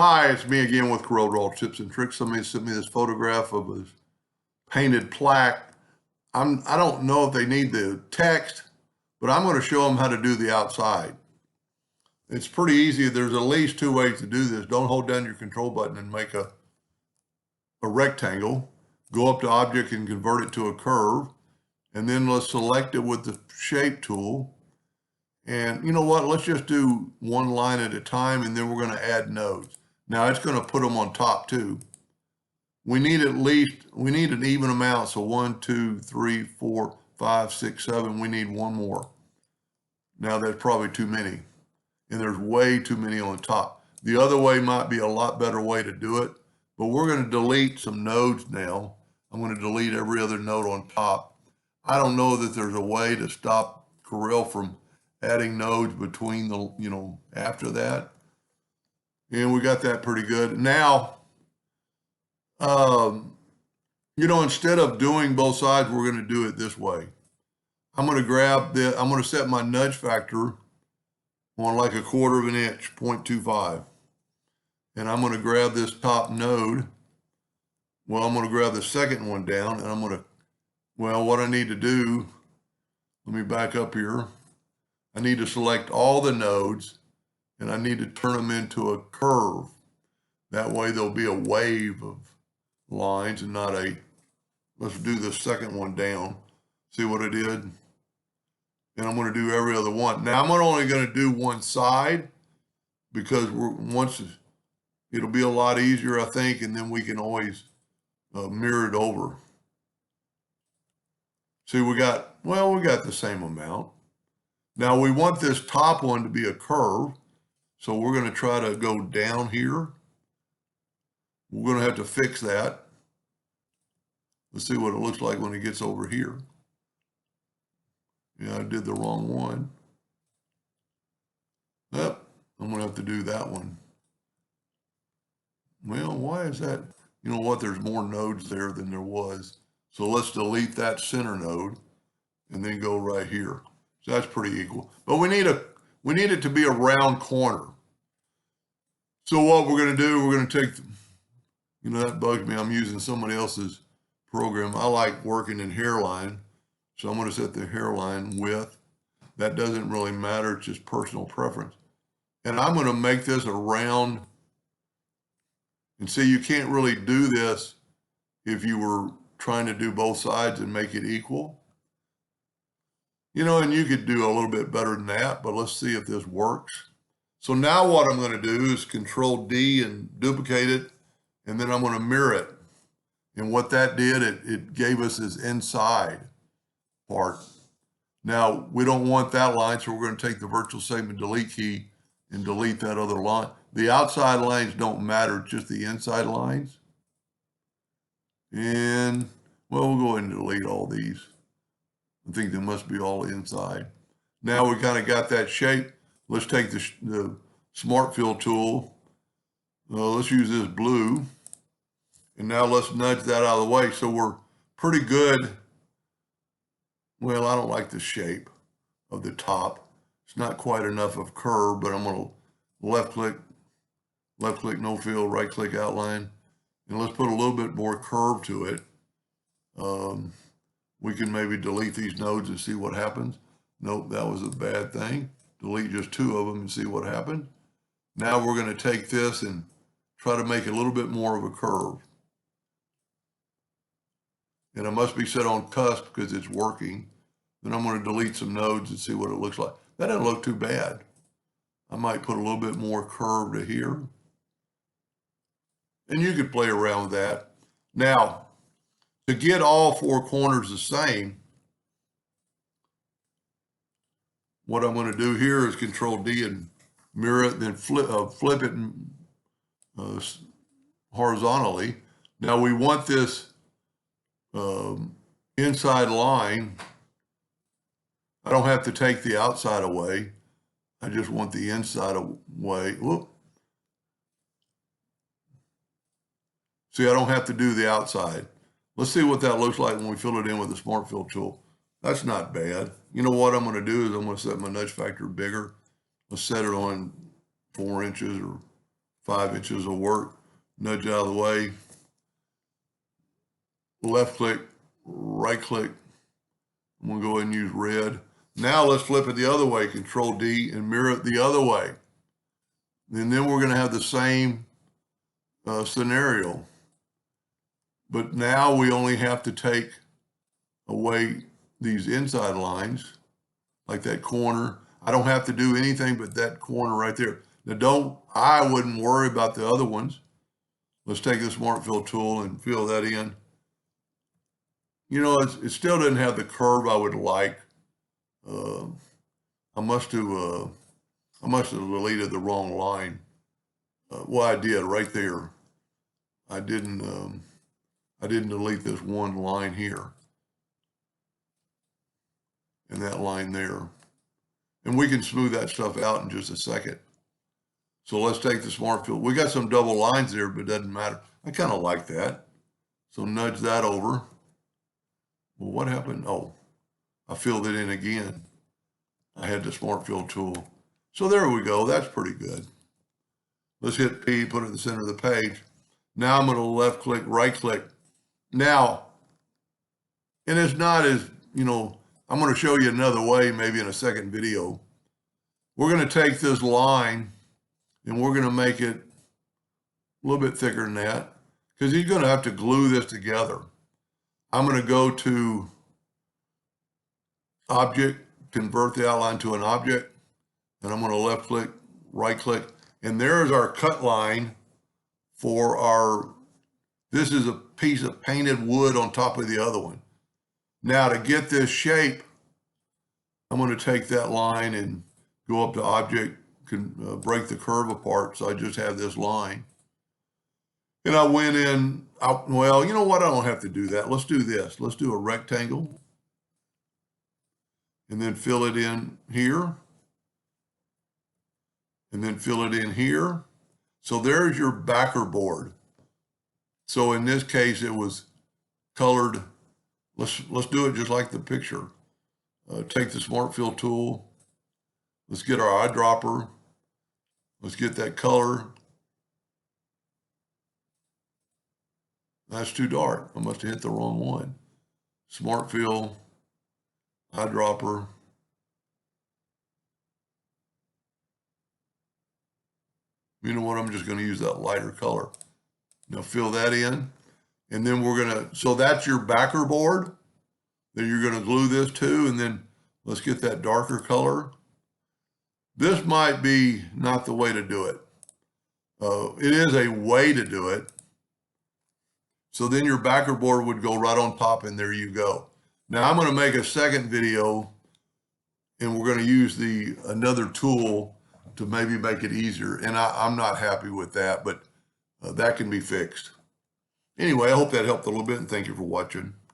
Hi, it's me again with Corel Draw Tips and Tricks. Somebody sent me this photograph of a painted plaque. I don't know if they need the text, but I'm going to show them how to do the outside. It's pretty easy. There's at least two ways to do this. Don't hold down your control button and make a rectangle. Go up to Object and convert it to a curve. And then let's select it with the Shape tool. And you know what? Let's just do one line at a time, and then we're going to add nodes. Now it's going to put them on top too. We need an even amount. So 1, 2, 3, 4, 5, 6, 7. We need one more. Now that's probably too many. And there's way too many on the top. The other way might be a lot better way to do it, but we're going to delete some nodes now. I'm going to delete every other node on top. I don't know that there's a way to stop Corel from adding nodes between the, after that. And we got that pretty good. Now, instead of doing both sides, we're going to do it this way. I'm going to set my nudge factor on like 1/4 of an inch, 0.25. And I'm going to grab this top node. Well, I'm going to grab the second one down, and what I need to do, let me back up here. I need to select all the nodes, and I need to turn them into a curve. That way there'll be a wave of lines and not let's do the second one down. See what I did? And I'm going to do every other one. Now I'm only going to do one side because it'll be a lot easier, I think, and then we can always mirror it over. See, we got the same amount. Now we want this top one to be a curve. So we're going to try to go down here. We're going to have to fix that. Let's see what it looks like when it gets over here. Yeah, I did the wrong one. Yep, I'm going to have to do that one. Well, why is that? You know what? There's more nodes there than there was. So let's delete that center node and then go right here. So that's pretty equal. But we need it to be a round corner. So what we're going to do, we're going to take, that bugs me. I'm using somebody else's program. I like working in hairline. So I'm going to set the hairline width. That doesn't really matter. It's just personal preference. And I'm going to make this a round. And see, you can't really do this if you were trying to do both sides and make it equal. And you could do a little bit better than that, but let's see if this works. So now what I'm going to do is Control D and duplicate it, and then I'm going to mirror it. And what that did, it gave us this inside part. Now, we don't want that line, so we're going to take the virtual segment delete key and delete that other line. The outside lines don't matter, just the inside lines. And, we'll go ahead and delete all these. I think they must be all inside. Now we kind of got that shape. Let's take the Smart Fill tool. Let's use this blue. And now let's nudge that out of the way. So we're pretty good. Well, I don't like the shape of the top. It's not quite enough of curve, but I'm going to left click, no fill, right click outline. And let's put a little bit more curve to it. We can maybe delete these nodes and see what happens. Nope, that was a bad thing. Delete just 2 of them and see what happened. Now we're going to take this and try to make it a little bit more of a curve. And it must be set on cusp because it's working. Then I'm going to delete some nodes and see what it looks like. That doesn't look too bad. I might put a little bit more curve to here. And you could play around with that. Now, to get all 4 corners the same, what I'm going to do here is Control D and mirror it, then flip it horizontally. Now we want this inside line. I don't have to take the outside away. I just want the inside away. Whoop. See, I don't have to do the outside. Let's see what that looks like when we fill it in with the Smart Fill tool. That's not bad. You know what I'm going to do is I'm going to set my nudge factor bigger. Let's set it on 4 inches or 5 inches will work. Nudge out of the way. Left click, right click. I'm gonna go ahead and use red. Now let's flip it the other way, Control D, and mirror it the other way. And then we're gonna have the same scenario. But now we only have to take away these inside lines, like that corner. I don't have to do anything but that corner right there. Now I wouldn't worry about the other ones. Let's take the Smart Fill tool and fill that in. You know, it still doesn't have the curve I would like. I must have deleted the wrong line. Well, I did right there. I didn't delete this one line here and that line there. And we can smooth that stuff out in just a second. So let's take the Smart Fill. We got some double lines there, but it doesn't matter. I kind of like that. So nudge that over. Well, what happened? Oh, I filled it in again. I had the Smart Fill tool. So there we go. That's pretty good. Let's hit P, put it in the center of the page. Now I'm going to left click, right click. Now, and it's not as, you know, I'm going to show you another way, maybe in a second video. We're going to take this line and we're going to make it a little bit thicker than that because he's going to have to glue this together. I'm going to go to Object, convert the outline to an object, and I'm going to left click, right click, and there's our cut line for this is a piece of painted wood on top of the other one. Now to get this shape, I'm going to take that line and go up to Object, break the curve apart, so I just have this line. And I went in, well, you know what? I don't have to do that. Let's do this. Let's do a rectangle. And then fill it in here. And then fill it in here. So there's your backer board. So in this case, it was colored. Let's do it just like the picture. Take the Smart Fill tool. Let's get our eyedropper. Let's get that color. That's too dark. I must have hit the wrong one. Smart Fill, eyedropper. You know what? I'm just going to use that lighter color. Now fill that in. And then we're going to, so that's your backer board that you're going to glue this to. And then let's get that darker color. This might be not the way to do it. It is a way to do it. So then your backer board would go right on top and there you go. Now I'm going to make a second video and we're going to use another tool to maybe make it easier. And I'm not happy with that, but that can be fixed. Anyway, I hope that helped a little bit and thank you for watching.